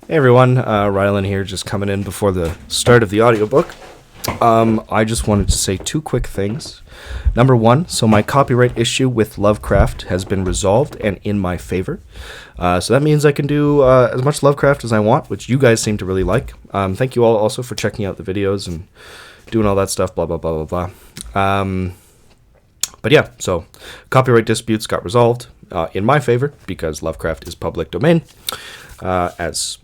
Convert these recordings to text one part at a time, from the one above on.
Hey everyone, Rylan here, just coming in before the start of the audiobook. I just wanted to say two quick things. Number one, so my copyright issue with Lovecraft has been resolved and in my favor. So that means I can do as much Lovecraft as I want, which you guys seem to really like. Thank you all also for checking out the videos and doing all that stuff, blah, blah, blah, blah, blah. But yeah, so copyright disputes got resolved in my favor because Lovecraft is public domain, as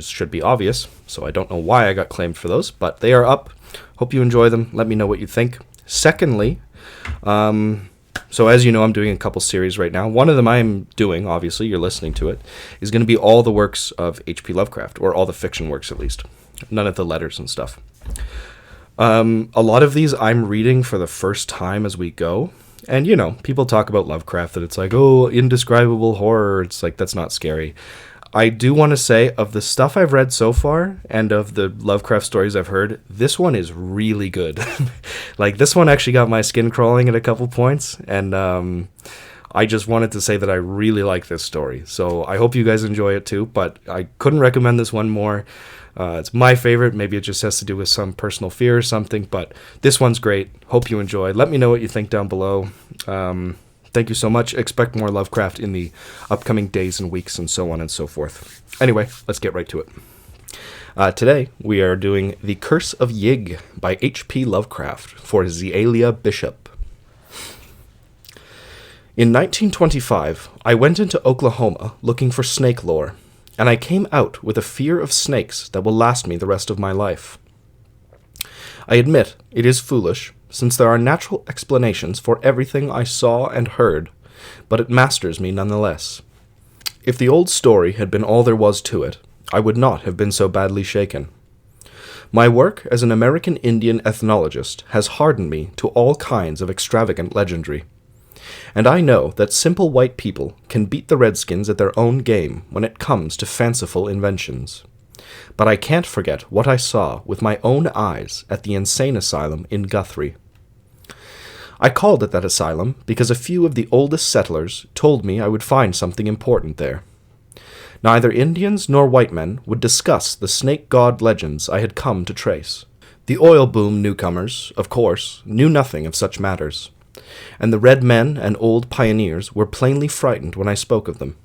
should be obvious, so I don't know why I got claimed for those, but they are up. Hope you enjoy them. Let me know what you think. Secondly, so as you know, I'm doing a couple series right now. One of them I'm doing, obviously, you're listening to it, is going to be all the works of H.P. Lovecraft, or all the fiction works at least. None of the letters and stuff. A lot of these I'm reading for the first time as we go. And, you know, people talk about Lovecraft, that it's like, oh, indescribable horror. It's like, that's not scary. I do want to say, of the stuff I've read so far, and of the Lovecraft stories I've heard, this one is really good. Like, this one actually got my skin crawling at a couple points, and I just wanted to say that I really like this story. So I hope you guys enjoy it too, but I couldn't recommend this one more. It's my favorite. Maybe it just has to do with some personal fear or something, but this one's great. Hope you enjoy. Let me know what you think down below. Thank you so much. Expect more Lovecraft in the upcoming days and weeks and so on and so forth. Anyway, let's get right to it. Today, we are doing The Curse of Yig by H.P. Lovecraft for Zealia Bishop. In 1925, I went into Oklahoma looking for snake lore, and I came out with a fear of snakes that will last me the rest of my life. I admit it is foolish, since there are natural explanations for everything I saw and heard, but it masters me nonetheless. If the old story had been all there was to it, I would not have been so badly shaken. My work as an American Indian ethnologist has hardened me to all kinds of extravagant legendry, and I know that simple white people can beat the Redskins at their own game when it comes to fanciful inventions. But I can't forget what I saw with my own eyes at the insane asylum in Guthrie. I called it that asylum because a few of the oldest settlers told me I would find something important there. Neither Indians nor white men would discuss the snake god legends I had come to trace. The oil boom newcomers, of course, knew nothing of such matters, and the red men and old pioneers were plainly frightened when I spoke of them.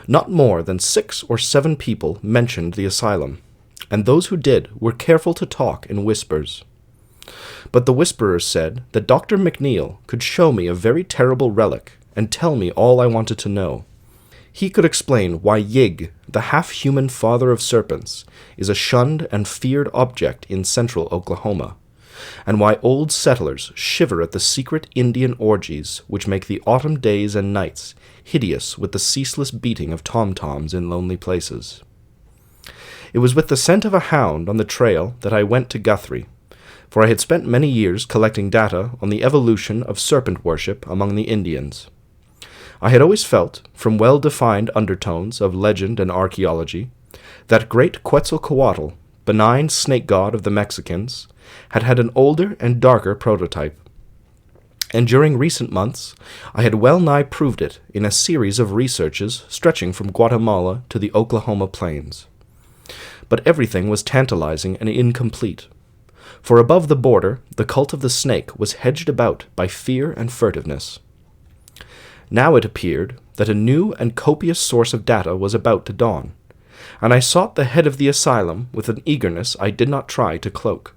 Not more than 6 or 7 people mentioned the asylum, and those who did were careful to talk in whispers. But the whisperers said that Dr. McNeil could show me a very terrible relic and tell me all I wanted to know. He could explain why Yig, the half-human father of serpents, is a shunned and feared object in central Oklahoma, and why old settlers shiver at the secret Indian orgies which make the autumn days and nights hideous with the ceaseless beating of tom-toms in lonely places. It was with the scent of a hound on the trail that I went to Guthrie, for I had spent many years collecting data on the evolution of serpent worship among the Indians. I had always felt, from well-defined undertones of legend and archaeology, that great Quetzalcoatl, benign snake god of the Mexicans, had had an older and darker prototype. And during recent months, I had well-nigh proved it in a series of researches stretching from Guatemala to the Oklahoma plains. But everything was tantalizing and incomplete, for above the border, the cult of the snake was hedged about by fear and furtiveness. Now it appeared that a new and copious source of data was about to dawn, and I sought the head of the asylum with an eagerness I did not try to cloak.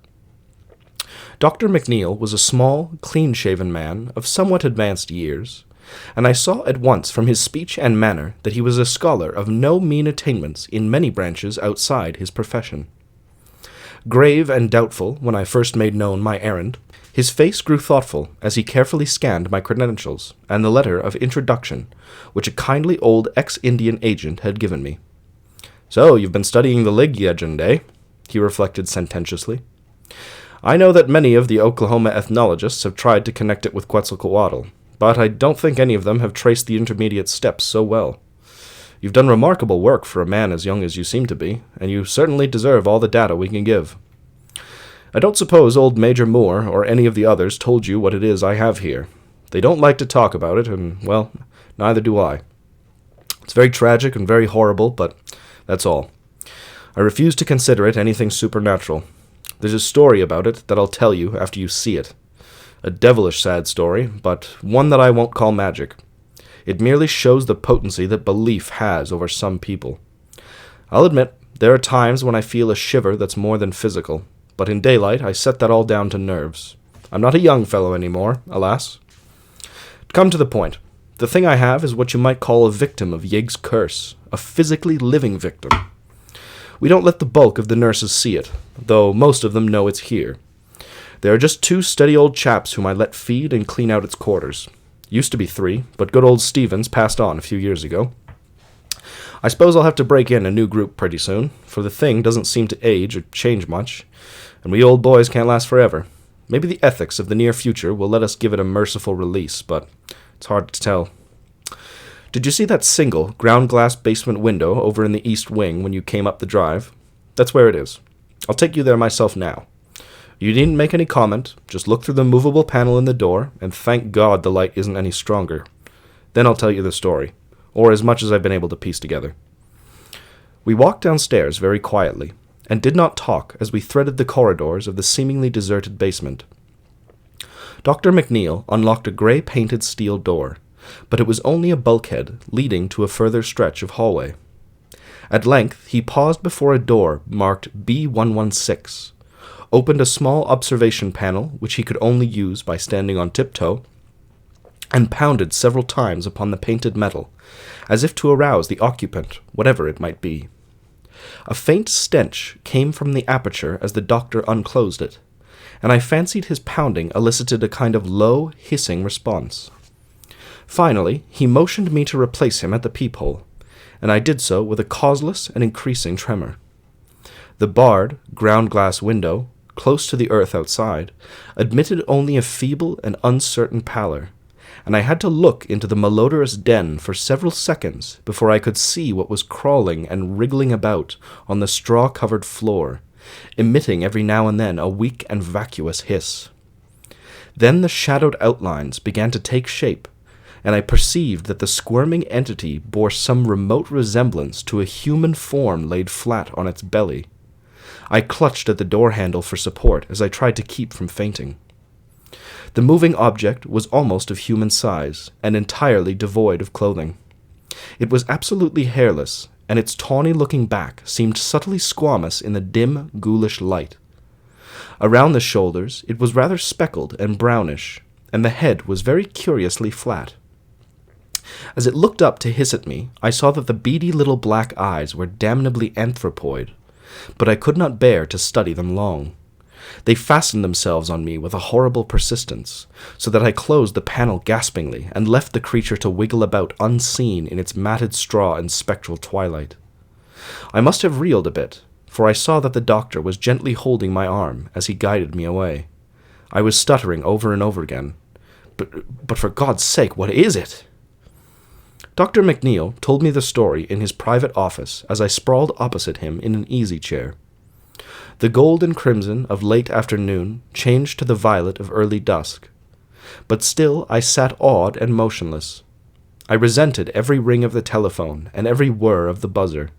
Dr. McNeil was a small, clean-shaven man of somewhat advanced years, and I saw at once from his speech and manner that he was a scholar of no mean attainments in many branches outside his profession. Grave and doubtful when I first made known my errand, his face grew thoughtful as he carefully scanned my credentials and the letter of introduction which a kindly old ex-Indian agent had given me. "So, you've been studying the Lig legend, eh?" he reflected sententiously. "I know that many of the Oklahoma ethnologists have tried to connect it with Quetzalcoatl, but I don't think any of them have traced the intermediate steps so well. You've done remarkable work for a man as young as you seem to be, and you certainly deserve all the data we can give. I don't suppose old Major Moore or any of the others told you what it is I have here. They don't like to talk about it, and, well, neither do I. It's very tragic and very horrible, but That's all. I refuse to consider it anything supernatural. There's a story about it that I'll tell you after you see it. A devilish sad story, but one that I won't call magic. It merely shows the potency that belief has over some people. I'll admit, there are times when I feel a shiver that's more than physical, but in daylight I set that all down to nerves. I'm not a young fellow anymore, alas. To come to the point, the thing I have is what you might call a victim of Yig's curse, a physically living victim. We don't let the bulk of the nurses see it, though most of them know it's here. There are just 2 steady old chaps whom I let feed and clean out its quarters. Used to be 3, but good old Stevens passed on a few years ago. I suppose I'll have to break in a new group pretty soon, for the thing doesn't seem to age or change much, and we old boys can't last forever. Maybe the ethics of the near future will let us give it a merciful release, but it's hard to tell. Did you see that single, ground-glass basement window over in the east wing when you came up the drive? That's where it is. I'll take you there myself now. You needn't make any comment, just look through the movable panel in the door, and thank God the light isn't any stronger. Then I'll tell you the story, or as much as I've been able to piece together. We walked downstairs very quietly, and did not talk as we threaded the corridors of the seemingly deserted basement. Dr. McNeil unlocked a grey-painted steel door, but it was only a bulkhead leading to a further stretch of hallway. At length he paused before a door marked B116, opened a small observation panel which he could only use by standing on tiptoe, and pounded several times upon the painted metal, as if to arouse the occupant, whatever it might be. A faint stench came from the aperture as the doctor unclosed it, and I fancied his pounding elicited a kind of low, hissing response. Finally, he motioned me to replace him at the peephole, and I did so with a causeless and increasing tremor. The barred, ground-glass window, close to the earth outside, admitted only a feeble and uncertain pallor, and I had to look into the malodorous den for several seconds before I could see what was crawling and wriggling about on the straw-covered floor, emitting every now and then a weak and vacuous hiss. Then the shadowed outlines began to take shape, and I perceived that the squirming entity bore some remote resemblance to a human form laid flat on its belly. I clutched at the door handle for support as I tried to keep from fainting. The moving object was almost of human size, and entirely devoid of clothing. It was absolutely hairless, and its tawny-looking back seemed subtly squamous in the dim, ghoulish light. Around the shoulders it was rather speckled and brownish, and the head was very curiously flat. As it looked up to hiss at me, I saw that the beady little black eyes were damnably anthropoid, but I could not bear to study them long. They fastened themselves on me with a horrible persistence, so that I closed the panel gaspingly and left the creature to wiggle about unseen in its matted straw and spectral twilight. I must have reeled a bit, for I saw that the doctor was gently holding my arm as he guided me away. I was stuttering over and over again. But for God's sake, what is it? Dr. McNeil told me the story in his private office as I sprawled opposite him in an easy-chair. The gold and crimson of late afternoon changed to the violet of early dusk, but still I sat awed and motionless. I resented every ring of the telephone and every whir of the buzzer,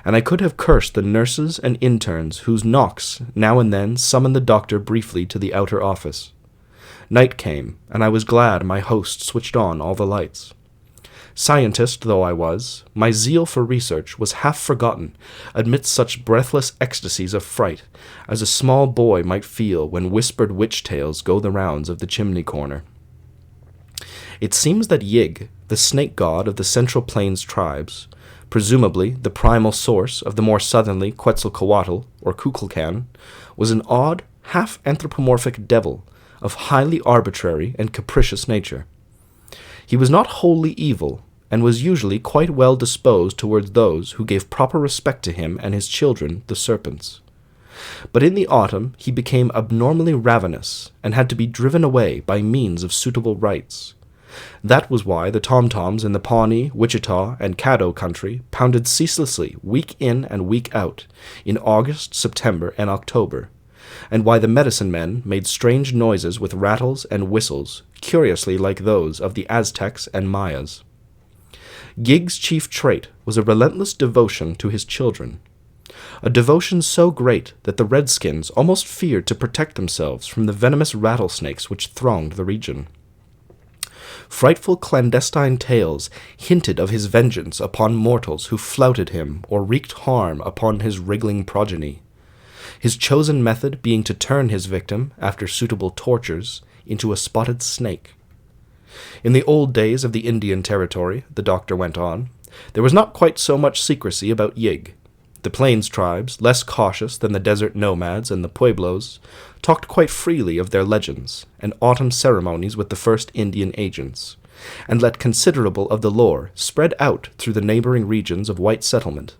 and I could have cursed the nurses and interns whose knocks now and then summoned the doctor briefly to the outer office. Night came, and I was glad my host switched on all the lights. Scientist though I was, my zeal for research was half forgotten amidst such breathless ecstasies of fright as a small boy might feel when whispered witch tales go the rounds of the chimney corner. It seems that Yig, the snake god of the Central Plains tribes, presumably the primal source of the more southerly Quetzalcoatl or Kukulkan, was an odd, half-anthropomorphic devil of highly arbitrary and capricious nature. He was not wholly evil, and was usually quite well disposed towards those who gave proper respect to him and his children, the serpents. But in the autumn he became abnormally ravenous, and had to be driven away by means of suitable rites. That was why the tom-toms in the Pawnee, Witchita, and Caddo country pounded ceaselessly week in and week out, in August, September, and October, and why the medicine men made strange noises with rattles and whistles, curiously like those of the Aztecs and Mayas. Yig's chief trait was a relentless devotion to his children, a devotion so great that the redskins almost feared to protect themselves from the venomous rattlesnakes which thronged the region. Frightful clandestine tales hinted of his vengeance upon mortals who flouted him or wreaked harm upon his wriggling progeny, his chosen method being to turn his victim, after suitable tortures, into a spotted snake. In the old days of the Indian Territory, the doctor went on, there was not quite so much secrecy about Yig. The plains tribes, less cautious than the desert nomads and the pueblos, talked quite freely of their legends and autumn ceremonies with the first Indian agents, and let considerable of the lore spread out through the neighboring regions of white settlement.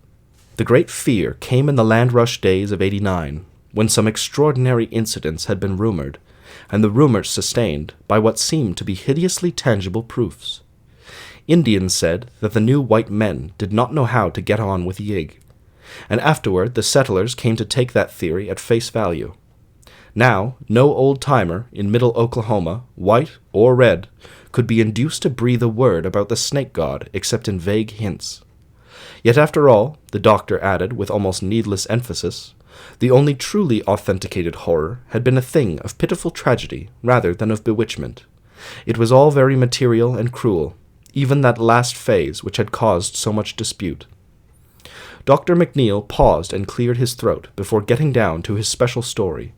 The great fear came in the land rush days of '89, when some extraordinary incidents had been rumored, and the rumors sustained by what seemed to be hideously tangible proofs. Indians said that the new white men did not know how to get on with Yig, and afterward the settlers came to take that theory at face value. Now, no old-timer in middle Oklahoma, white or red, could be induced to breathe a word about the snake god except in vague hints. Yet after all, the doctor added with almost needless emphasis, the only truly authenticated horror had been a thing of pitiful tragedy rather than of bewitchment. It was all very material and cruel, even that last phase which had caused so much dispute. Dr. McNeil paused and cleared his throat before getting down to his special story,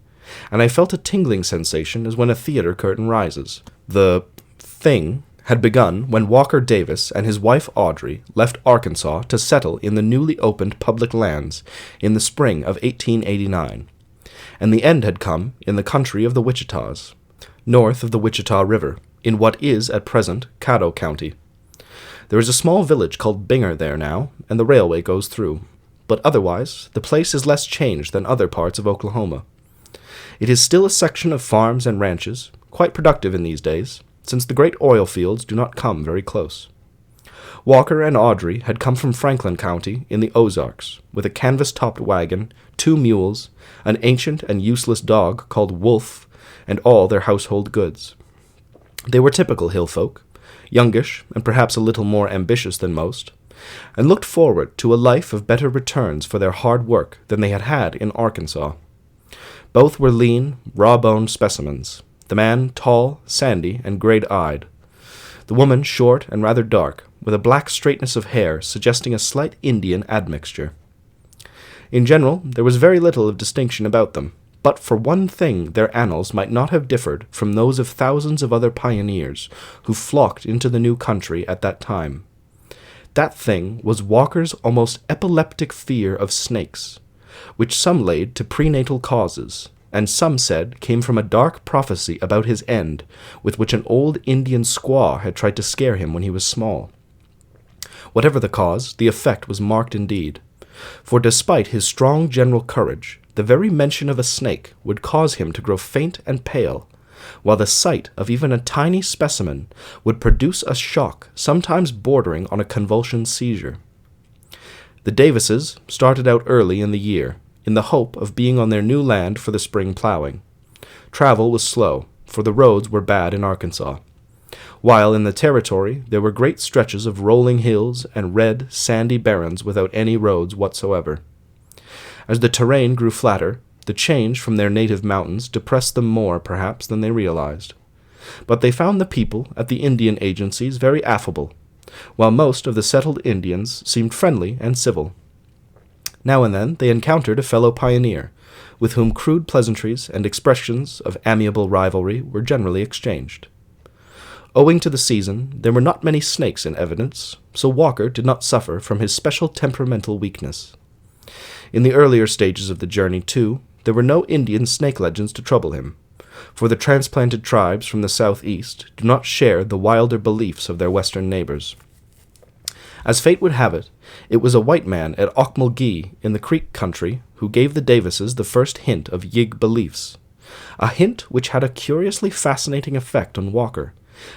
and I felt a tingling sensation as when a theater curtain rises. The thing had begun when Walker Davis and his wife Audrey left Arkansas to settle in the newly opened public lands in the spring of 1889, and the end had come in the country of the Wichitas, north of the Witchita River, in what is at present Caddo County. There is a small village called Binger there now, and the railway goes through, but otherwise the place is less changed than other parts of Oklahoma. It is still a section of farms and ranches, quite productive in these days, since the great oil fields do not come very close. Walker and Audrey had come from Franklin County in the Ozarks, with a canvas-topped wagon, 2 mules, an ancient and useless dog called Wolf, and all their household goods. They were typical hill folk, youngish and perhaps a little more ambitious than most, and looked forward to a life of better returns for their hard work than they had had in Arkansas. Both were lean, raw-boned specimens, the man tall, sandy, and grey-eyed, the woman short and rather dark, with a black straightness of hair suggesting a slight Indian admixture. In general, there was very little of distinction about them, but for one thing their annals might not have differed from those of thousands of other pioneers who flocked into the new country at that time. That thing was Walker's almost epileptic fear of snakes, which some laid to prenatal causes, and some said came from a dark prophecy about his end, with which an old Indian squaw had tried to scare him when he was small. Whatever the cause, the effect was marked indeed, for despite his strong general courage, the very mention of a snake would cause him to grow faint and pale, while the sight of even a tiny specimen would produce a shock sometimes bordering on a convulsion seizure. The Davises started out early in the year, in the hope of being on their new land for the spring plowing. Travel was slow, for the roads were bad in Arkansas, while in the territory there were great stretches of rolling hills and red, sandy barrens without any roads whatsoever. As the terrain grew flatter, the change from their native mountains depressed them more, perhaps, than they realized. But they found the people at the Indian agencies very affable, while most of the settled Indians seemed friendly and civil. Now and then they encountered a fellow pioneer, with whom crude pleasantries and expressions of amiable rivalry were generally exchanged. Owing to the season, there were not many snakes in evidence, so Walker did not suffer from his special temperamental weakness. In the earlier stages of the journey, too, there were no Indian snake legends to trouble him, for the transplanted tribes from the southeast do not share the wilder beliefs of their western neighbors. As fate would have it, it was a white man at Ocmulgee in the Creek country who gave the Davises the first hint of Yig beliefs, a hint which had a curiously fascinating effect on Walker,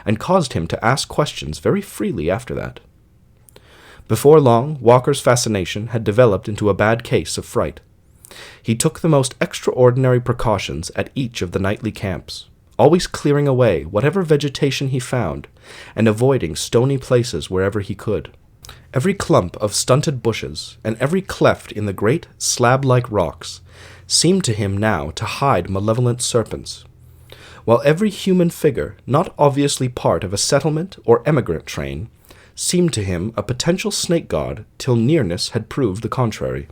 and caused him to ask questions very freely after that. Before long, Walker's fascination had developed into a bad case of fright. He took the most extraordinary precautions at each of the nightly camps, always clearing away whatever vegetation he found, and avoiding stony places wherever he could. Every clump of stunted bushes and every cleft in the great slab-like rocks seemed to him now to hide malevolent serpents, while every human figure, not obviously part of a settlement or emigrant train, seemed to him a potential snake god till nearness had proved the contrary.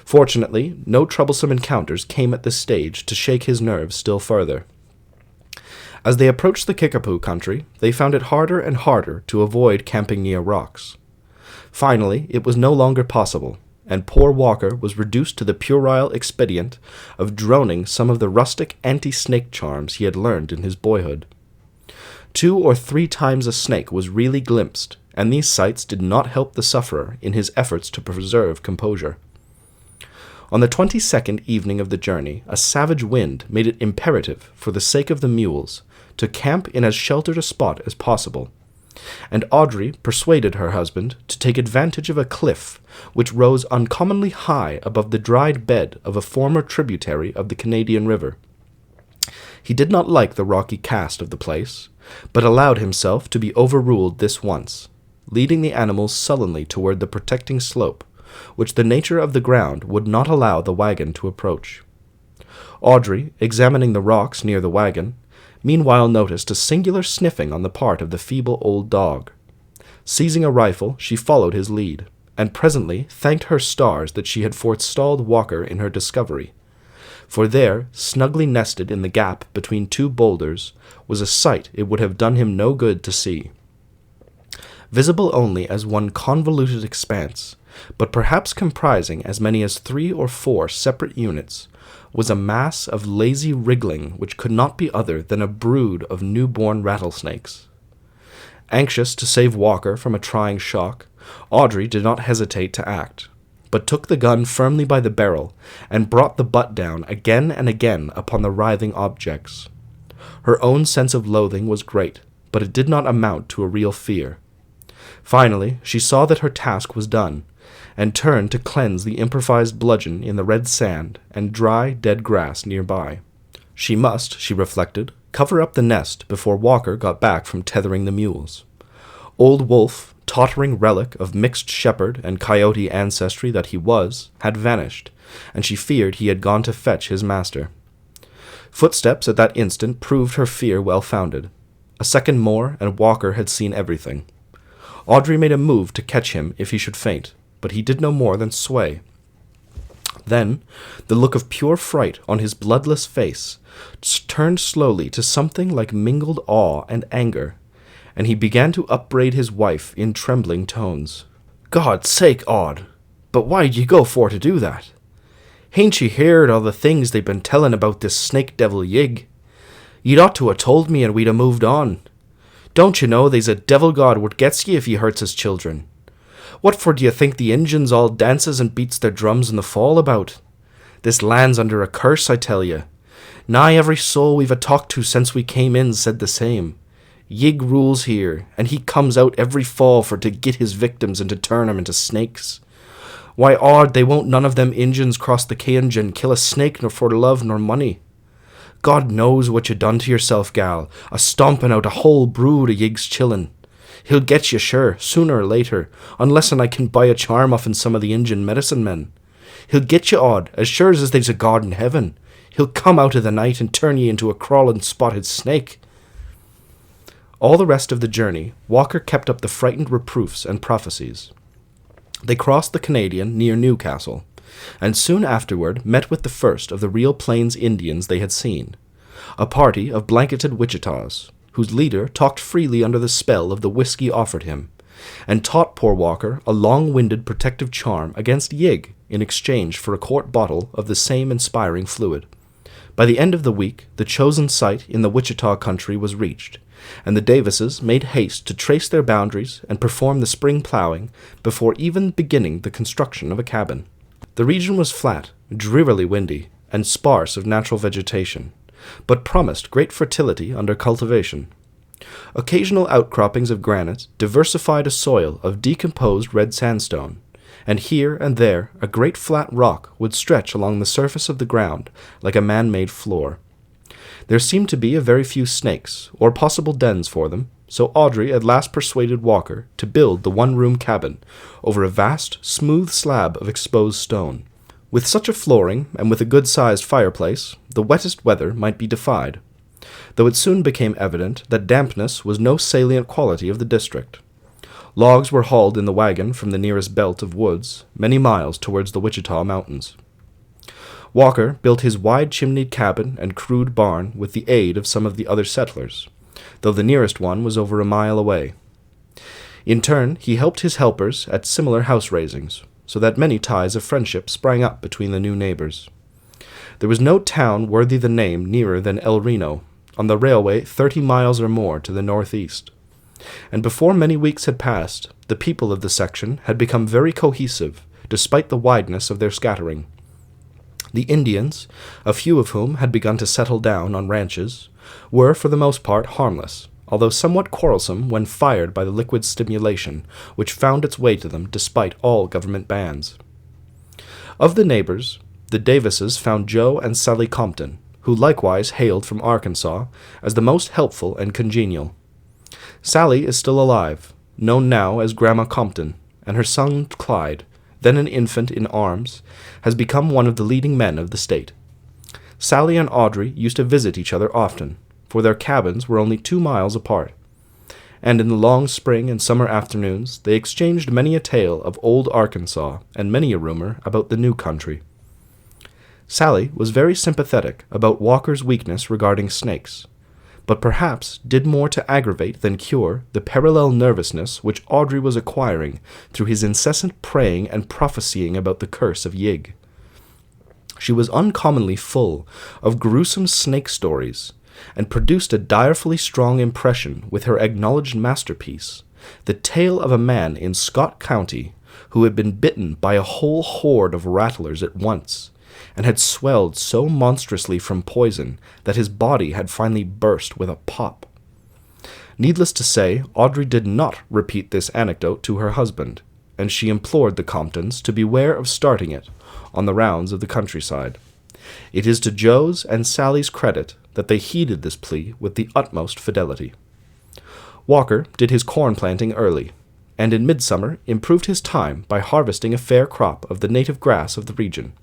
Fortunately, no troublesome encounters came at this stage to shake his nerves still further. As they approached the Kickapoo country, they found it harder and harder to avoid camping near rocks. Finally, it was no longer possible, and poor Walker was reduced to the puerile expedient of droning some of the rustic anti-snake charms he had learned in his boyhood. 2 or 3 times a snake was really glimpsed, and these sights did not help the sufferer in his efforts to preserve composure. On the 22nd evening of the journey, a savage wind made it imperative, for the sake of the mules, to camp in as sheltered a spot as possible, and Audrey persuaded her husband to take advantage of a cliff which rose uncommonly high above the dried bed of a former tributary of the Canadian River. He did not like the rocky cast of the place, but allowed himself to be overruled this once, leading the animals sullenly toward the protecting slope, which the nature of the ground would not allow the wagon to approach. Audrey, examining the rocks near the wagon, meanwhile noticed a singular sniffing on the part of the feeble old dog. Seizing a rifle, she followed his lead, and presently thanked her stars that she had forestalled Walker in her discovery, for there, snugly nested in the gap between 2 boulders, was a sight it would have done him no good to see. Visible only as one convoluted expanse, but perhaps comprising as many as 3 or 4 separate units, was a mass of lazy wriggling which could not be other than a brood of new-born rattlesnakes. Anxious to save Walker from a trying shock, Audrey did not hesitate to act, but took the gun firmly by the barrel and brought the butt down again and again upon the writhing objects. Her own sense of loathing was great, but it did not amount to a real fear. Finally, she saw that her task was done, and turned to cleanse the improvised bludgeon in the red sand and dry, dead grass nearby. She must, she reflected, cover up the nest before Walker got back from tethering the mules. Old Wolf, tottering relic of mixed shepherd and coyote ancestry that he was, had vanished, and she feared he had gone to fetch his master. Footsteps at that instant proved her fear well-founded. A second more, and Walker had seen everything. Audrey made a move to catch him if he should faint, but he did no more than sway. Then, the look of pure fright on his bloodless face turned slowly to something like mingled awe and anger, and he began to upbraid his wife in trembling tones. "God's sake, Aud, but why'd ye go for to do that? Hain't ye heard all the things they've been telling about this snake devil Yig? Ye'd ought to ha' told me and we'd ha' moved on. Don't you know they's a devil god what gets ye if ye hurts his children? What for do you think the Injuns all dances and beats their drums in the fall about? This land's under a curse, I tell you. Nigh every soul we've a talked to since we came in said the same. Yig rules here, and he comes out every fall for to git his victims and to turn 'em into snakes. Why, Ord, they won't none of them Injuns cross the Kainj and kill a snake nor for love nor money. God knows what you done to yourself, gal, a stomping out a whole brood of Yig's chillin'. He'll get you, sure, sooner or later, unless'n I can buy a charm offen some of the Injun medicine men. He'll get you, Odd, as sure as there's a God in heaven. He'll come out of the night and turn ye into a crawling spotted snake." All the rest of the journey, Walker kept up the frightened reproofs and prophecies. They crossed the Canadian near Newcastle, and soon afterward met with the first of the real Plains Indians they had seen, a party of blanketed Wichitas, whose leader talked freely under the spell of the whiskey offered him, and taught poor Walker a long-winded protective charm against Yig in exchange for a quart bottle of the same inspiring fluid. By the end of the week, the chosen site in the Witchita country was reached, and the Davises made haste to trace their boundaries and perform the spring plowing before even beginning the construction of a cabin. The region was flat, drearily windy, and sparse of natural vegetation, but promised great fertility under cultivation. Occasional outcroppings of granite diversified a soil of decomposed red sandstone, and here and there a great flat rock would stretch along the surface of the ground like a man-made floor. There seemed to be a very few snakes, or possible dens for them, so Audrey at last persuaded Walker to build the one-room cabin over a vast, smooth slab of exposed stone. With such a flooring, and with a good-sized fireplace, the wettest weather might be defied, though it soon became evident that dampness was no salient quality of the district. Logs were hauled in the wagon from the nearest belt of woods, many miles towards the Witchita Mountains. Walker built his wide-chimneyed cabin and crude barn with the aid of some of the other settlers, though the nearest one was over a mile away. In turn, he helped his helpers at similar house-raisings, so that many ties of friendship sprang up between the new neighbors. There was no town worthy the name nearer than El Reno, on the railway 30 miles or more to the northeast, and before many weeks had passed, the people of the section had become very cohesive, despite the wideness of their scattering. The Indians, a few of whom had begun to settle down on ranches, were for the most part harmless, although somewhat quarrelsome when fired by the liquid stimulation which found its way to them despite all government bans. Of the neighbors, the Davises found Joe and Sally Compton, who likewise hailed from Arkansas, as the most helpful and congenial. Sally is still alive, known now as Grandma Compton, and her son Clyde, then an infant in arms, has become one of the leading men of the state. Sally and Audrey used to visit each other often, for their cabins were only 2 miles apart, and in the long spring and summer afternoons they exchanged many a tale of old Arkansas and many a rumor about the new country. Sally was very sympathetic about Walker's weakness regarding snakes, but perhaps did more to aggravate than cure the parallel nervousness which Audrey was acquiring through his incessant praying and prophesying about the curse of Yig. She was uncommonly full of gruesome snake stories, and produced a direfully strong impression with her acknowledged masterpiece, the tale of a man in Scott County who had been bitten by a whole horde of rattlers at once, and had swelled so monstrously from poison that his body had finally burst with a pop. Needless to say, Audrey did not repeat this anecdote to her husband, and she implored the Comptons to beware of starting it on the rounds of the countryside. It is to Joe's and Sally's credit that they heeded this plea with the utmost fidelity. Walker did his corn planting early, and in midsummer improved his time by harvesting a fair crop of the native grass of the region.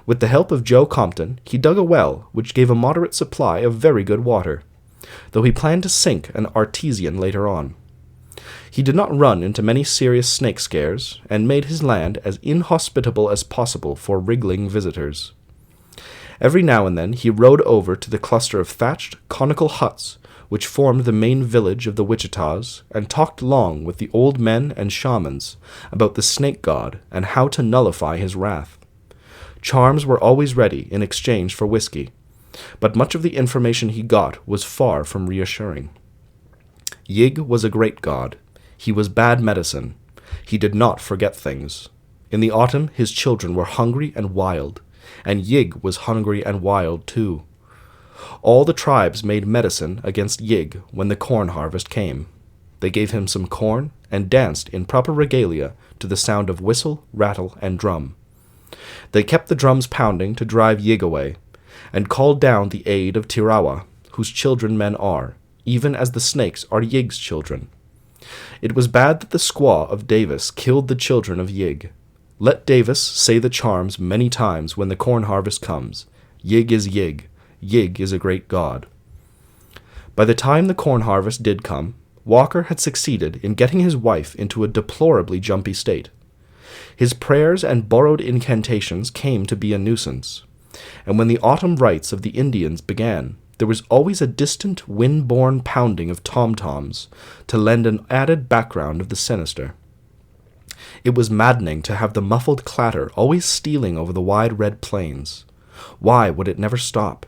With the help of Joe Compton, he dug a well which gave a moderate supply of very good water, though he planned to sink an artesian later on. He did not run into many serious snake scares, and made his land as inhospitable as possible for wriggling visitors. Every now and then he rode over to the cluster of thatched, conical huts which formed the main village of the Wichitas, and talked long with the old men and shamans about the snake god and how to nullify his wrath. Charms were always ready in exchange for whiskey, but much of the information he got was far from reassuring. Yig was a great god. He was bad medicine. He did not forget things. In the autumn his children were hungry and wild, and Yig was hungry and wild too. All the tribes made medicine against Yig when the corn harvest came. They gave him some corn, and danced in proper regalia to the sound of whistle, rattle, and drum. They kept the drums pounding to drive Yig away, and called down the aid of Tirawa, whose children men are, even as the snakes are Yig's children. It was bad that the squaw of Davis killed the children of Yig. Let Davis say the charms many times when the corn harvest comes. Yig is Yig. Yig is a great god. By the time the corn harvest did come, Walker had succeeded in getting his wife into a deplorably jumpy state. His prayers and borrowed incantations came to be a nuisance, and when the autumn rites of the Indians began, there was always a distant, wind-borne pounding of tom-toms to lend an added background of the sinister. It was maddening to have the muffled clatter always stealing over the wide red plains. Why would it never stop?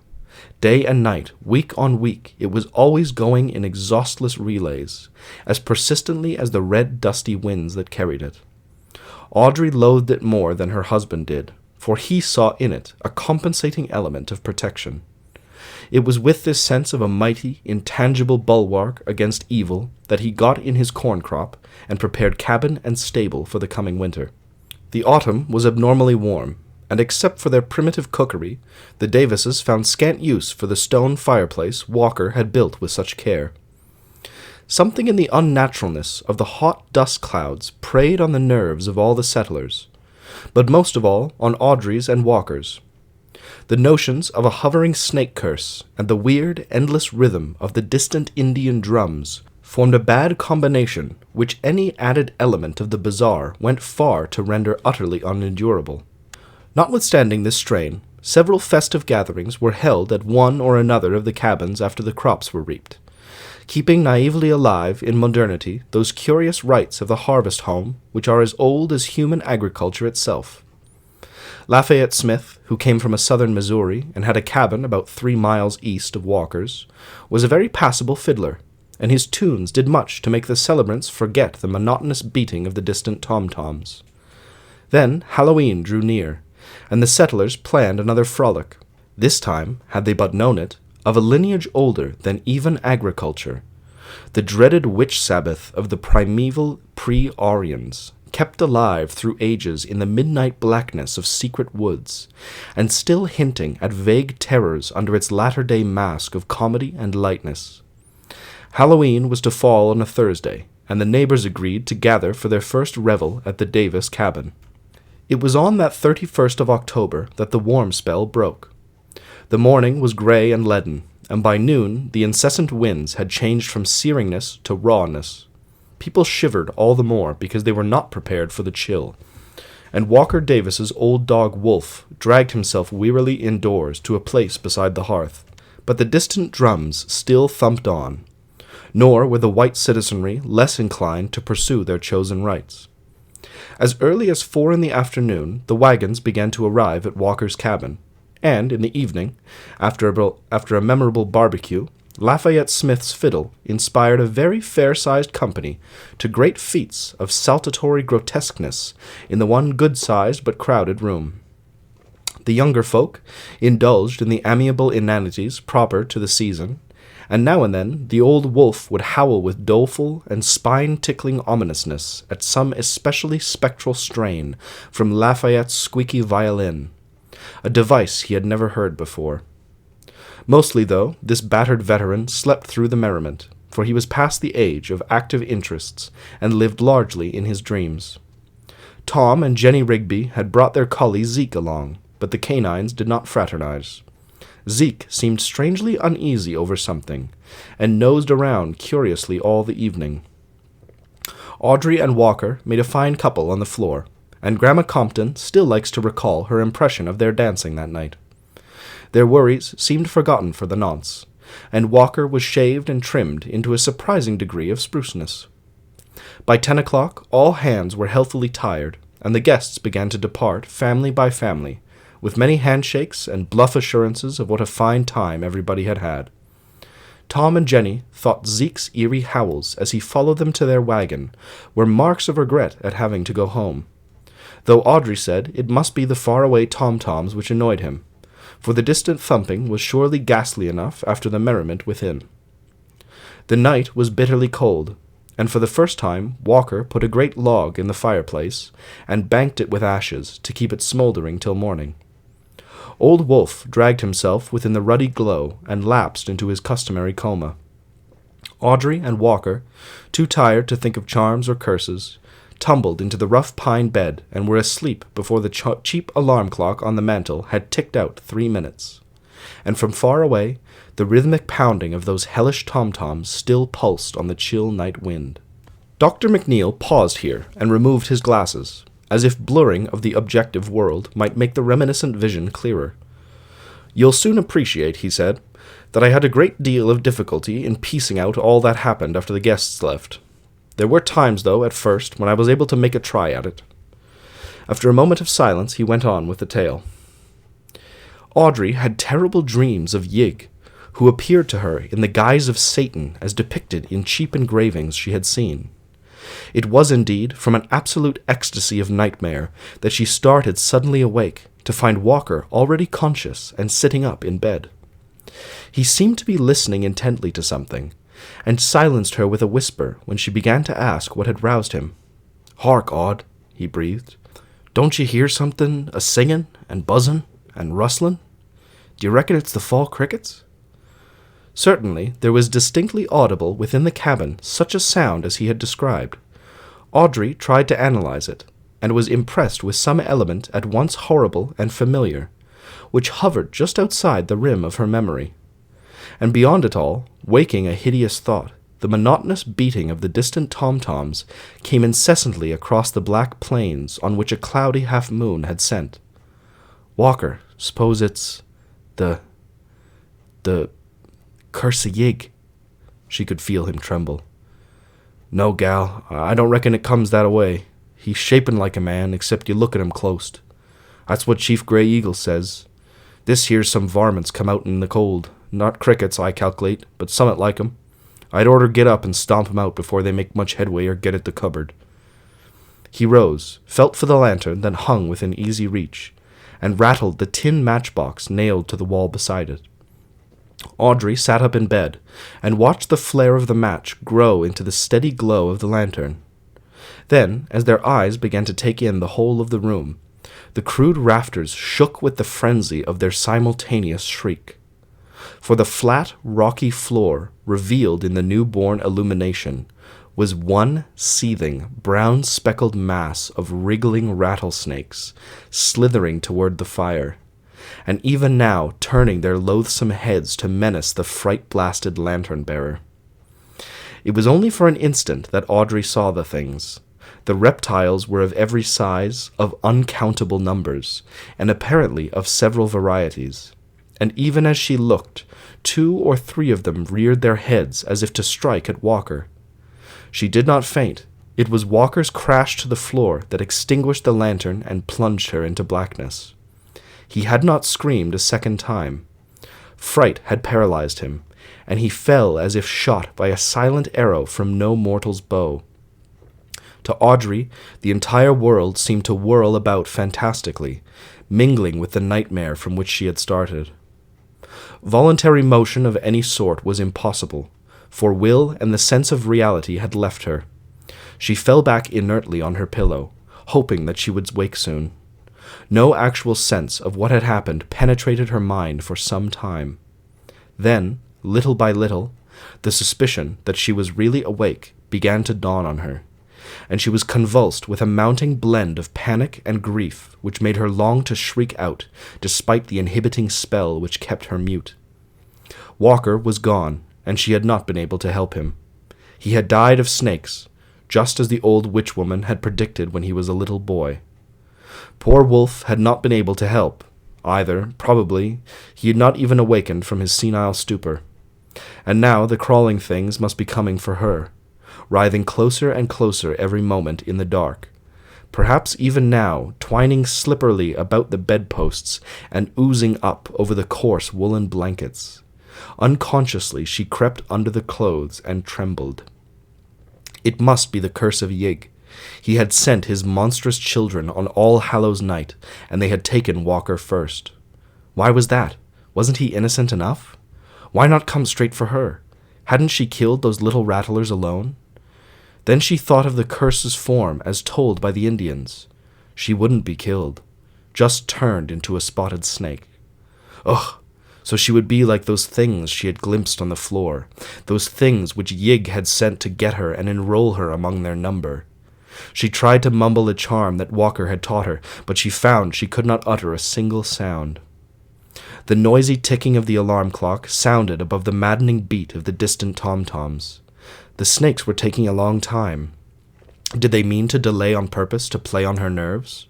Day and night, week on week, it was always going in exhaustless relays, as persistently as the red dusty winds that carried it. Audrey loathed it more than her husband did, for he saw in it a compensating element of protection. It was with this sense of a mighty, intangible bulwark against evil that he got in his corn crop and prepared cabin and stable for the coming winter. The autumn was abnormally warm, and except for their primitive cookery, the Davises found scant use for the stone fireplace Walker had built with such care. Something in the unnaturalness of the hot dust clouds preyed on the nerves of all the settlers, but most of all on Audrey's and Walker's. The notions of a hovering snake curse and the weird, endless rhythm of the distant Indian drums formed a bad combination which any added element of the bizarre went far to render utterly unendurable. Notwithstanding this strain, several festive gatherings were held at one or another of the cabins after the crops were reaped, keeping naively alive in modernity those curious rites of the harvest home which are as old as human agriculture itself. Lafayette Smith, who came from a southern Missouri and had a cabin about 3 miles east of Walker's, was a very passable fiddler, and his tunes did much to make the celebrants forget the monotonous beating of the distant tom-toms. Then Halloween drew near, and the settlers planned another frolic, this time, had they but known it, of a lineage older than even agriculture, the dreaded witch sabbath of the primeval pre-Aryans, kept alive through ages in the midnight blackness of secret woods, and still hinting at vague terrors under its latter-day mask of comedy and lightness. Halloween was to fall on a Thursday, and the neighbors agreed to gather for their first revel at the Davis cabin. It was on that 31st of October that the warm spell broke. The morning was grey and leaden, and by noon the incessant winds had changed from searingness to rawness. People shivered all the more because they were not prepared for the chill, and Walker Davis's old dog Wolf dragged himself wearily indoors to a place beside the hearth. But the distant drums still thumped on, nor were the white citizenry less inclined to pursue their chosen rites. As early as 4 in the afternoon, the wagons began to arrive at Walker's cabin, and in the evening, after a memorable barbecue, Lafayette Smith's fiddle inspired a very fair-sized company to great feats of saltatory grotesqueness in the one good-sized but crowded room. The younger folk indulged in the amiable inanities proper to the season, and now and then the old wolf would howl with doleful and spine-tickling ominousness at some especially spectral strain from Lafayette's squeaky violin, a device he had never heard before. Mostly, though, this battered veteran slept through the merriment, for he was past the age of active interests and lived largely in his dreams. Tom and Jenny Rigby had brought their collie Zeke along, but the canines did not fraternize. Zeke seemed strangely uneasy over something, and nosed around curiously all the evening. Audrey and Walker made a fine couple on the floor, and Grandma Compton still likes to recall her impression of their dancing that night. Their worries seemed forgotten for the nonce, and Walker was shaved and trimmed into a surprising degree of spruceness. By 10 o'clock, all hands were healthily tired, and the guests began to depart family by family, with many handshakes and bluff assurances of what a fine time everybody had had. Tom and Jenny thought Zeke's eerie howls as he followed them to their wagon were marks of regret at having to go home, though Audrey said it must be the faraway tom-toms which annoyed him, for the distant thumping was surely ghastly enough after the merriment within. The night was bitterly cold, and for the first time Walker put a great log in the fireplace and banked it with ashes to keep it smouldering till morning. Old Wolf dragged himself within the ruddy glow and lapsed into his customary coma. Audrey and Walker, too tired to think of charms or curses, tumbled into the rough pine bed and were asleep before the cheap alarm clock on the mantel had ticked out 3 minutes, and from far away the rhythmic pounding of those hellish tom-toms still pulsed on the chill night wind. Dr. McNeil paused here and removed his glasses, as if blurring of the objective world might make the reminiscent vision clearer. "You'll soon appreciate," he said, "that I had a great deal of difficulty in piecing out all that happened after the guests left. There were times, though, at first, when I was able to make a try at it." After a moment of silence, he went on with the tale. Audrey had terrible dreams of Yig, who appeared to her in the guise of Satan as depicted in cheap engravings she had seen. It was indeed from an absolute ecstasy of nightmare that she started suddenly awake to find Walker already conscious and sitting up in bed. He seemed to be listening intently to something, and silenced her with a whisper when she began to ask what had roused him. "Hark, Aud," he breathed. "Don't you hear something a-singin' and buzzin' and rustlin'? Do you reckon it's the fall crickets?" Certainly, there was distinctly audible within the cabin such a sound as he had described. Audrey tried to analyze it, and was impressed with some element at once horrible and familiar, which hovered just outside the rim of her memory. And beyond it all, waking a hideous thought, the monotonous beating of the distant tom-toms came incessantly across the black plains on which a cloudy half-moon had sent. Walker, suppose it's the curse of Yig. She could feel him tremble. No, gal, I don't reckon it comes that away. He's shaping like a man, except you look at him clost. That's what Chief Grey Eagle says. This here's some varmints come out in the cold. Not crickets, I calculate, but summat like 'em. I'd orter get up and stomp 'em out before they make much headway or get at the cupboard. He rose, felt for the lantern that hung within easy reach, and rattled the tin matchbox nailed to the wall beside it. Audrey sat up in bed, and watched the flare of the match grow into the steady glow of the lantern. Then, as their eyes began to take in the whole of the room, the crude rafters shook with the frenzy of their simultaneous shriek. For the flat, rocky floor, revealed in the new-born illumination, was one seething, brown-speckled mass of wriggling rattlesnakes, slithering toward the fire, and even now turning their loathsome heads to menace the fright-blasted lantern-bearer. It was only for an instant that Audrey saw the things. The reptiles were of every size, of uncountable numbers, and apparently of several varieties. And even as she looked, 2 or 3 of them reared their heads as if to strike at Walker. She did not faint. It was Walker's crash to the floor that extinguished the lantern and plunged her into blackness. He had not screamed a second time. Fright had paralyzed him, and he fell as if shot by a silent arrow from no mortal's bow. To Audrey, the entire world seemed to whirl about fantastically, mingling with the nightmare from which she had started. Voluntary motion of any sort was impossible, for will and the sense of reality had left her. She fell back inertly on her pillow, hoping that she would wake soon. No actual sense of what had happened penetrated her mind for some time. Then, little by little, the suspicion that she was really awake began to dawn on her, and she was convulsed with a mounting blend of panic and grief which made her long to shriek out, despite the inhibiting spell which kept her mute. Walker was gone, and she had not been able to help him. He had died of snakes, just as the old witch-woman had predicted when he was a little boy. Poor Wolf had not been able to help. Either, probably, he had not even awakened from his senile stupor. And now the crawling things must be coming for her, writhing closer and closer every moment in the dark, perhaps even now twining slipperily about the bedposts and oozing up over the coarse woolen blankets. Unconsciously she crept under the clothes and trembled. It must be the curse of Yig. He had sent his monstrous children on All Hallows Night, and they had taken Walker first. Why was that? Wasn't he innocent enough? Why not come straight for her? Hadn't she killed those little rattlers alone? Then she thought of the curse's form as told by the Indians. She wouldn't be killed, just turned into a spotted snake. Ugh! So she would be like those things she had glimpsed on the floor, those things which Yig had sent to get her and enroll her among their number. She tried to mumble a charm that Walker had taught her, but she found she could not utter a single sound. The noisy ticking of the alarm clock sounded above the maddening beat of the distant tom-toms. The snakes were taking a long time. Did they mean to delay on purpose to play on her nerves?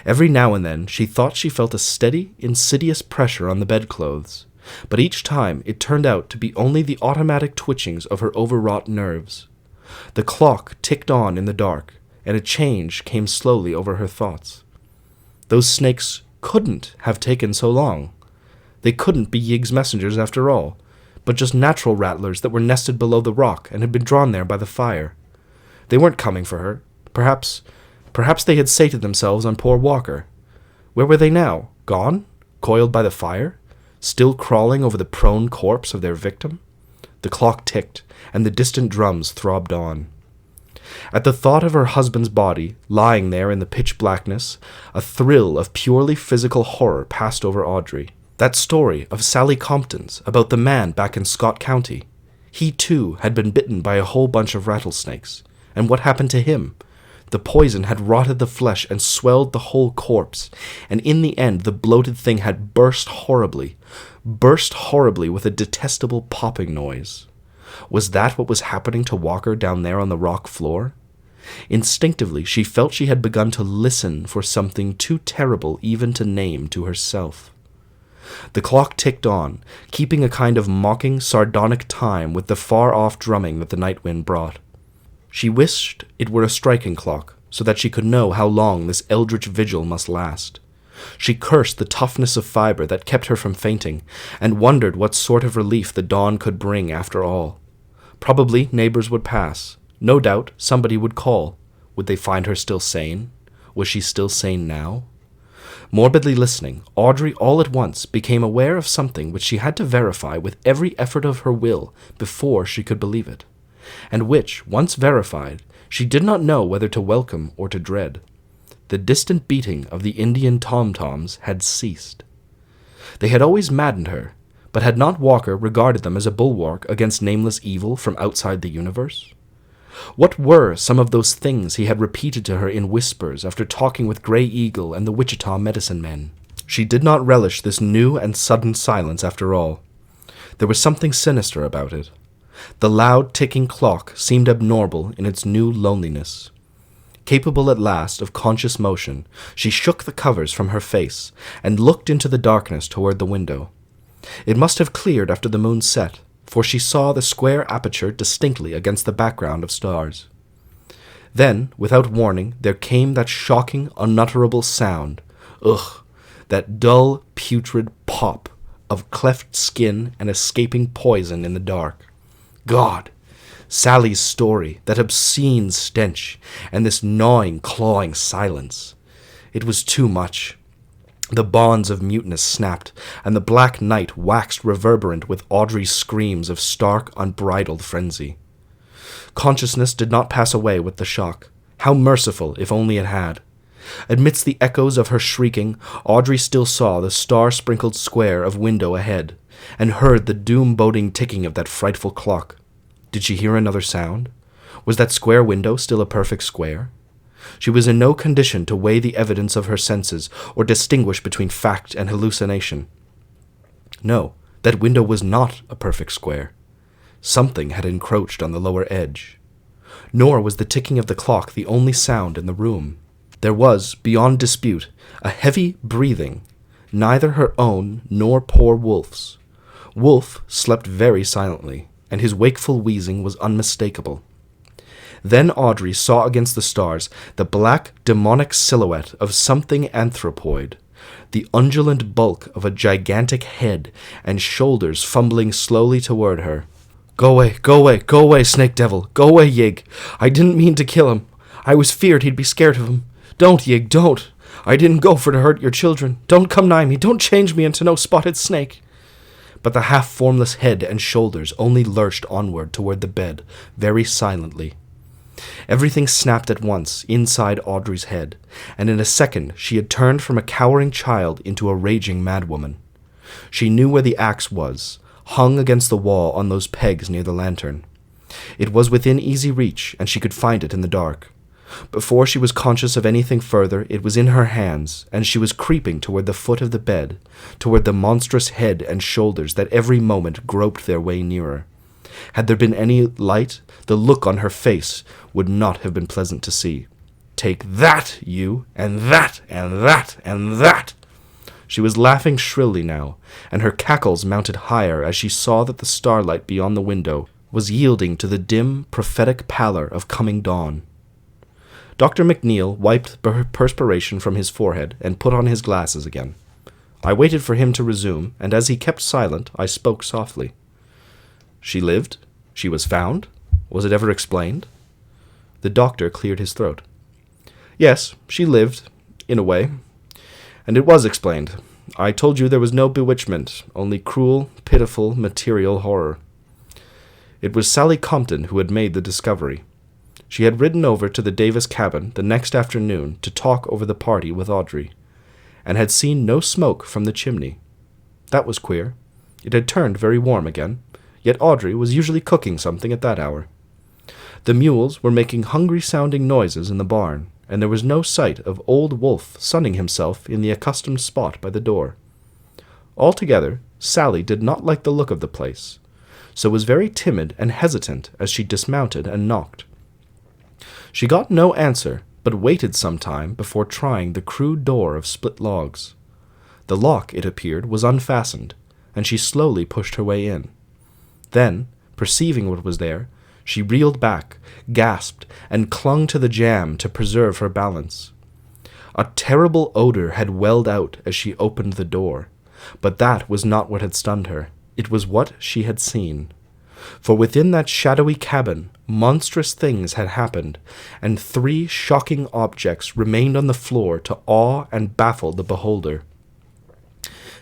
Every now and then she thought she felt a steady, insidious pressure on the bedclothes, but each time it turned out to be only the automatic twitchings of her overwrought nerves. The clock ticked on in the dark, and a change came slowly over her thoughts. Those snakes couldn't have taken so long. They couldn't be Yig's messengers after all, but just natural rattlers that were nested below the rock and had been drawn there by the fire. They weren't coming for her. Perhaps they had sated themselves on poor Walker. Where were they now? Gone? Coiled by the fire? Still crawling over the prone corpse of their victim? The clock ticked, and the distant drums throbbed on. At the thought of her husband's body, lying there in the pitch blackness, a thrill of purely physical horror passed over Audrey. That story of Sally Compton's about the man back in Scott County. He, too, had been bitten by a whole bunch of rattlesnakes. And what happened to him? The poison had rotted the flesh and swelled the whole corpse, and in the end the bloated thing had burst horribly with a detestable popping noise. Was that what was happening to Walker down there on the rock floor? Instinctively, she felt she had begun to listen for something too terrible even to name to herself. The clock ticked on, keeping a kind of mocking, sardonic time with the far-off drumming that the night wind brought. She wished it were a striking clock, so that she could know how long this eldritch vigil must last. She cursed the toughness of fibre that kept her from fainting, and wondered what sort of relief the dawn could bring after all. Probably neighbors would pass. No doubt somebody would call. Would they find her still sane? Was she still sane now? Morbidly listening, Audrey all at once became aware of something which she had to verify with every effort of her will before she could believe it, and which, once verified, she did not know whether to welcome or to dread. The distant beating of the Indian tom-toms had ceased. They had always maddened her, but had not Walker regarded them as a bulwark against nameless evil from outside the universe? What were some of those things he had repeated to her in whispers after talking with Grey Eagle and the Witchita medicine men? She did not relish this new and sudden silence after all. There was something sinister about it. The loud ticking clock seemed abnormal in its new loneliness. Capable at last of conscious motion, she shook the covers from her face and looked into the darkness toward the window. It must have cleared after the moon set, for she saw the square aperture distinctly against the background of stars. Then, without warning, there came that shocking, unutterable sound. Ugh! That dull, putrid pop of cleft skin and escaping poison in the dark. God! Sally's story, that obscene stench, and this gnawing, clawing silence. It was too much. The bonds of muteness snapped, and the black night waxed reverberant with Audrey's screams of stark, unbridled frenzy. Consciousness did not pass away with the shock. How merciful, if only it had. Amidst the echoes of her shrieking, Audrey still saw the star-sprinkled square of window ahead, and heard the doom-boding ticking of that frightful clock. Did she hear another sound? Was that square window still a perfect square? She was in no condition to weigh the evidence of her senses or distinguish between fact and hallucination. No, that window was not a perfect square. Something had encroached on the lower edge. Nor was the ticking of the clock the only sound in the room. There was, beyond dispute, a heavy breathing, neither her own nor poor Wolf's. Wolf slept very silently, and his wakeful wheezing was unmistakable. Then Audrey saw against the stars the black, demonic silhouette of something anthropoid, the undulant bulk of a gigantic head and shoulders fumbling slowly toward her. Go away, snake devil, go away, Yig. I didn't mean to kill him. I was feared he'd be scared of him. Don't, Yig, don't. I didn't go for to hurt your children. Don't come nigh me, don't change me into no spotted snake. But the half-formless head and shoulders only lurched onward toward the bed, very silently. Everything snapped at once inside Audrey's head, and in a second she had turned from a cowering child into a raging madwoman. She knew where the axe was, hung against the wall on those pegs near the lantern. It was within easy reach, and she could find it in the dark. Before she was conscious of anything further, it was in her hands, and she was creeping toward the foot of the bed, toward the monstrous head and shoulders that every moment groped their way nearer. Had there been any light, the look on her face would not have been pleasant to see. Take that, you, and that, and that, and that! She was laughing shrilly now, and her cackles mounted higher as she saw that the starlight beyond the window was yielding to the dim, prophetic pallor of coming dawn. Dr. McNeil wiped perspiration from his forehead and put on his glasses again. I waited for him to resume, and as he kept silent, I spoke softly. She lived? She was found? Was it ever explained? The doctor cleared his throat. Yes, she lived, in a way. And it was explained. I told you there was no bewitchment, only cruel, pitiful, material horror. It was Sally Compton who had made the discovery. She had ridden over to the Davis cabin the next afternoon to talk over the party with Audrey, and had seen no smoke from the chimney. That was queer. It had turned very warm again, yet Audrey was usually cooking something at that hour. The mules were making hungry-sounding noises in the barn, and there was no sight of old Wolf sunning himself in the accustomed spot by the door. Altogether, Sally did not like the look of the place, so was very timid and hesitant as she dismounted and knocked. She got no answer, but waited some time before trying the crude door of split logs. The lock, it appeared, was unfastened, and she slowly pushed her way in. Then, perceiving what was there, she reeled back, gasped, and clung to the jamb to preserve her balance. A terrible odor had welled out as she opened the door, but that was not what had stunned her. It was what she had seen. For within that shadowy cabin, monstrous things had happened, and 3 shocking objects remained on the floor to awe and baffle the beholder.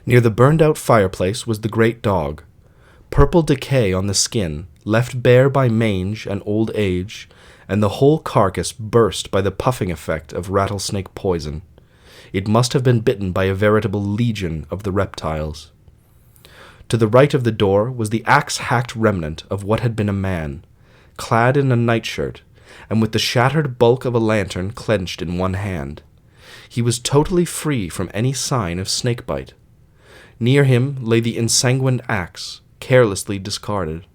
Near the burned-out fireplace was the great dog. Purple decay on the skin, left bare by mange and old age, and the whole carcass burst by the puffing effect of rattlesnake poison. It must have been bitten by a veritable legion of the reptiles. To the right of the door was the axe-hacked remnant of what had been a man, clad in a nightshirt, and with the shattered bulk of a lantern clenched in one hand. He was totally free from any sign of snake-bite. Near him lay the ensanguined axe, carelessly discarded.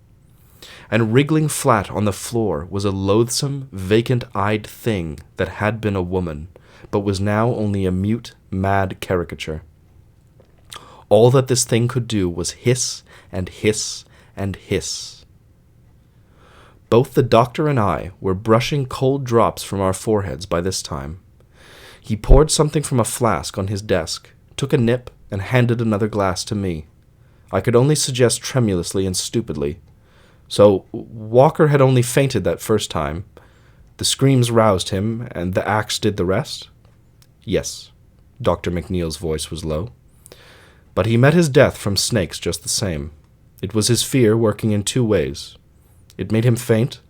And wriggling flat on the floor was a loathsome, vacant-eyed thing that had been a woman, but was now only a mute, mad caricature. All that this thing could do was hiss and hiss and hiss. Both the doctor and I were brushing cold drops from our foreheads by this time. He poured something from a flask on his desk, took a nip, and handed another glass to me. I could only suggest tremulously and stupidly, "So Walker had only fainted that first time. The screams roused him, and the axe did the rest?" "Yes." Dr. McNeil's voice was low. "But he met his death from snakes just the same. It was his fear working in 2 ways. It made him faint,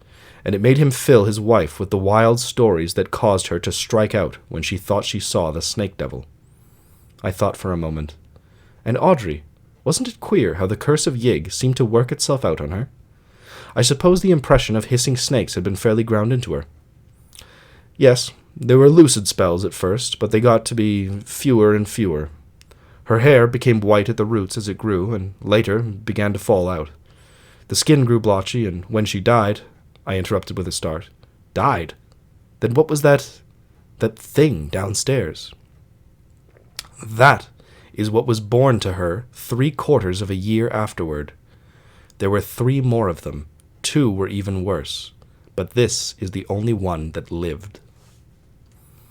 and it made him fill his wife with the wild stories that caused her to strike out when she thought she saw the snake devil." I thought for a moment. "And Audrey, wasn't it queer how the curse of Yig seemed to work itself out on her? I suppose the impression of hissing snakes had been fairly ground into her." "Yes, there were lucid spells at first, but they got to be fewer and fewer. Her hair became white at the roots as it grew, and later began to fall out. The skin grew blotchy, and when she died," I interrupted with a start. "Died? Then what was that thing downstairs?" "That is what was born to her 3/4 of a year afterward. There were 3 more of them. 2 were even worse, but this is the only one that lived."